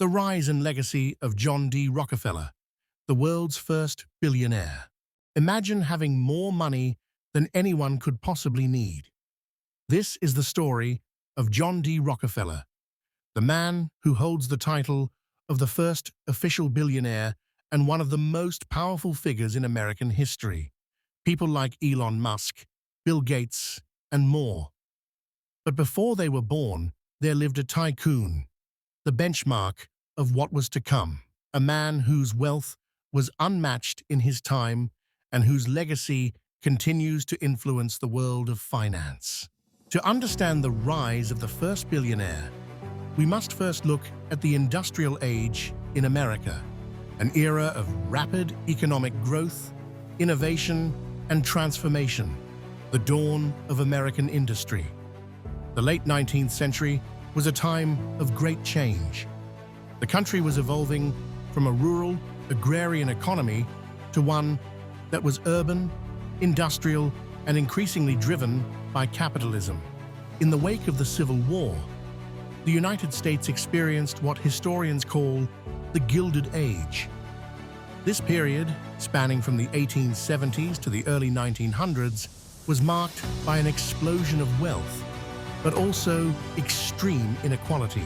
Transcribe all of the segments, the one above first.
The rise and legacy of John D. Rockefeller, the world's first billionaire. Imagine having more money than anyone could possibly need. This is the story of John D. Rockefeller, the man who holds the title of the first official billionaire and one of the most powerful figures in American history. People like Elon Musk, Bill Gates, and more. But before they were born, there lived a tycoon, the benchmark of what was to come, a man whose wealth was unmatched in his time and whose legacy continues to influence the world of finance. To understand the rise of the first billionaire, we must first look at the industrial age in America, an era of rapid economic growth, innovation, and transformation, the dawn of American industry. The late 19th century was a time of great change. The country was evolving from a rural, agrarian economy to one that was urban, industrial, and increasingly driven by capitalism. In the wake of the Civil War, the United States experienced what historians call the Gilded Age. This period, spanning from the 1870s to the early 1900s, was marked by an explosion of wealth, but also extreme inequality.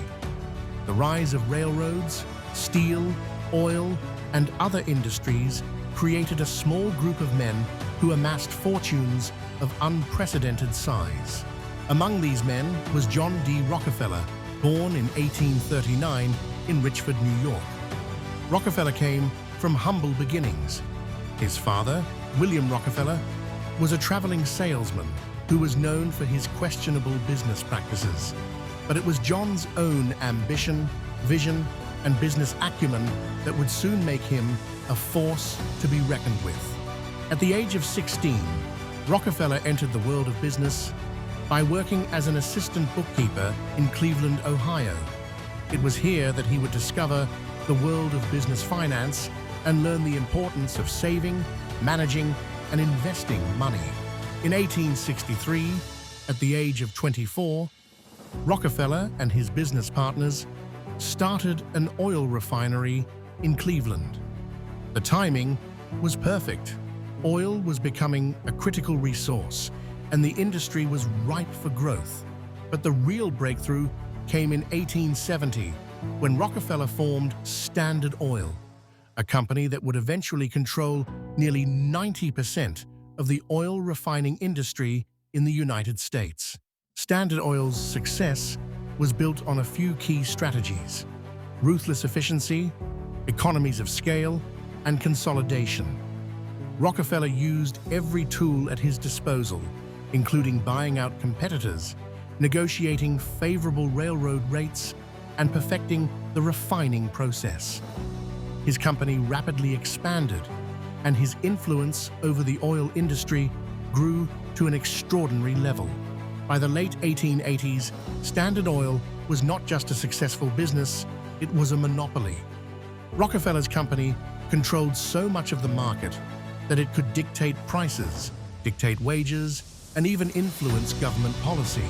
The rise of railroads, steel, oil, and other industries created a small group of men who amassed fortunes of unprecedented size. Among these men was John D. Rockefeller, born in 1839 in Richford, New York. Rockefeller came from humble beginnings. His father, William Rockefeller, was a traveling salesman who was known for his questionable business practices. But it was John's own ambition, vision, and business acumen that would soon make him a force to be reckoned with. At the age of 16, Rockefeller entered the world of business by working as an assistant bookkeeper in Cleveland, Ohio. It was here that he would discover the world of business finance and learn the importance of saving, managing, and investing money. In 1863, at the age of 24, Rockefeller and his business partners started an oil refinery in Cleveland. The timing was perfect. Oil was becoming a critical resource, and the industry was ripe for growth. But the real breakthrough came in 1870, when Rockefeller formed Standard Oil, a company that would eventually control nearly 90% of the oil refining industry in the United States. Standard Oil's success was built on a few key strategies: ruthless efficiency, economies of scale, and consolidation. Rockefeller used every tool at his disposal, including buying out competitors, negotiating favorable railroad rates, and perfecting the refining process. His company rapidly expanded, and his influence over the oil industry grew to an extraordinary level. By the late 1880s, Standard Oil was not just a successful business, it was a monopoly. Rockefeller's company controlled so much of the market that it could dictate prices, dictate wages, and even influence government policy.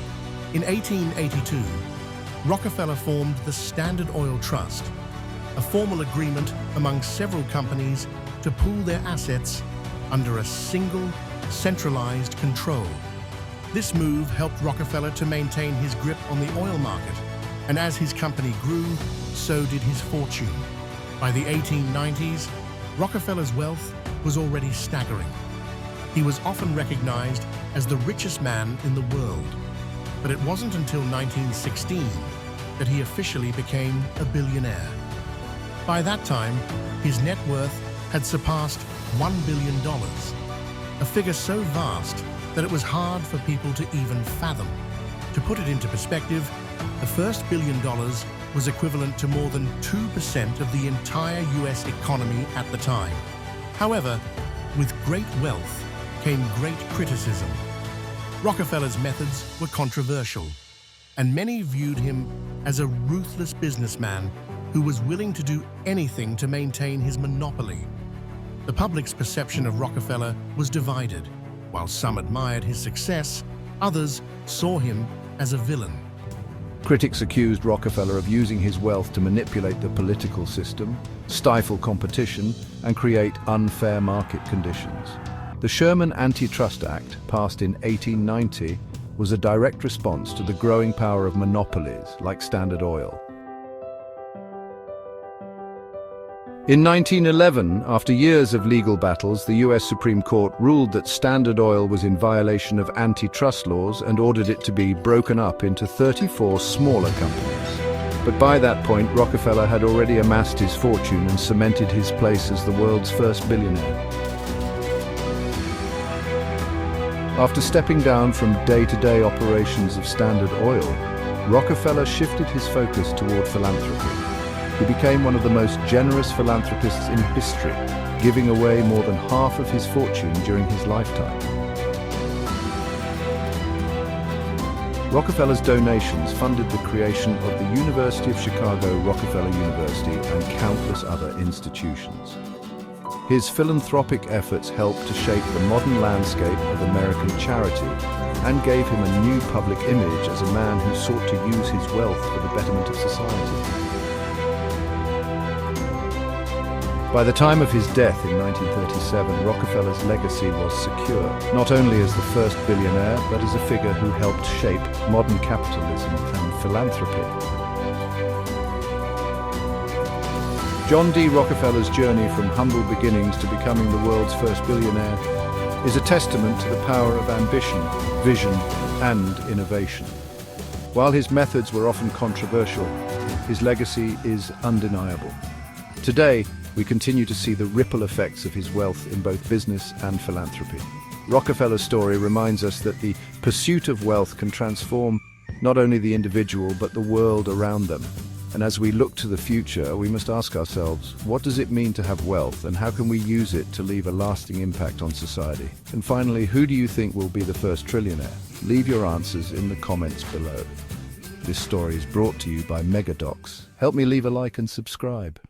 In 1882, Rockefeller formed the Standard Oil Trust, a formal agreement among several companies to pool their assets under a single, centralized control. This move helped Rockefeller to maintain his grip on the oil market, and as his company grew, so did his fortune. By the 1890s, Rockefeller's wealth was already staggering. He was often recognized as the richest man in the world. But it wasn't until 1916 that he officially became a billionaire. By that time, his net worth had surpassed $1 billion, a figure so vast that it was hard for people to even fathom. To put it into perspective, the first $1 billion was equivalent to more than 2% of the entire US economy at the time. However, with great wealth came great criticism. Rockefeller's methods were controversial, and many viewed him as a ruthless businessman who was willing to do anything to maintain his monopoly. The public's perception of Rockefeller was divided. While some admired his success, others saw him as a villain. Critics accused Rockefeller of using his wealth to manipulate the political system, stifle competition, and create unfair market conditions. The Sherman Antitrust Act, passed in 1890, was a direct response to the growing power of monopolies like Standard Oil. In 1911, after years of legal battles, the US Supreme Court ruled that Standard Oil was in violation of antitrust laws and ordered it to be broken up into 34 smaller companies. But by that point, Rockefeller had already amassed his fortune and cemented his place as the world's first billionaire. After stepping down from day-to-day operations of Standard Oil, Rockefeller shifted his focus toward philanthropy. He became one of the most generous philanthropists in history, giving away more than half of his fortune during his lifetime. Rockefeller's donations funded the creation of the University of Chicago, Rockefeller University, and countless other institutions. His philanthropic efforts helped to shape the modern landscape of American charity and gave him a new public image as a man who sought to use his wealth for the betterment of society. By the time of his death in 1937, Rockefeller's legacy was secure, not only as the first billionaire, but as a figure who helped shape modern capitalism and philanthropy. John D. Rockefeller's journey from humble beginnings to becoming the world's first billionaire is a testament to the power of ambition, vision, and innovation. While his methods were often controversial, his legacy is undeniable. Today, we continue to see the ripple effects of his wealth in both business and philanthropy. Rockefeller's story reminds us that the pursuit of wealth can transform not only the individual but the world around them. And as we look to the future, we must ask ourselves, what does it mean to have wealth, and how can we use it to leave a lasting impact on society? And finally, who do you think will be the first trillionaire? Leave your answers in the comments below. This story is brought to you by Megadocs. Help me leave a like and subscribe.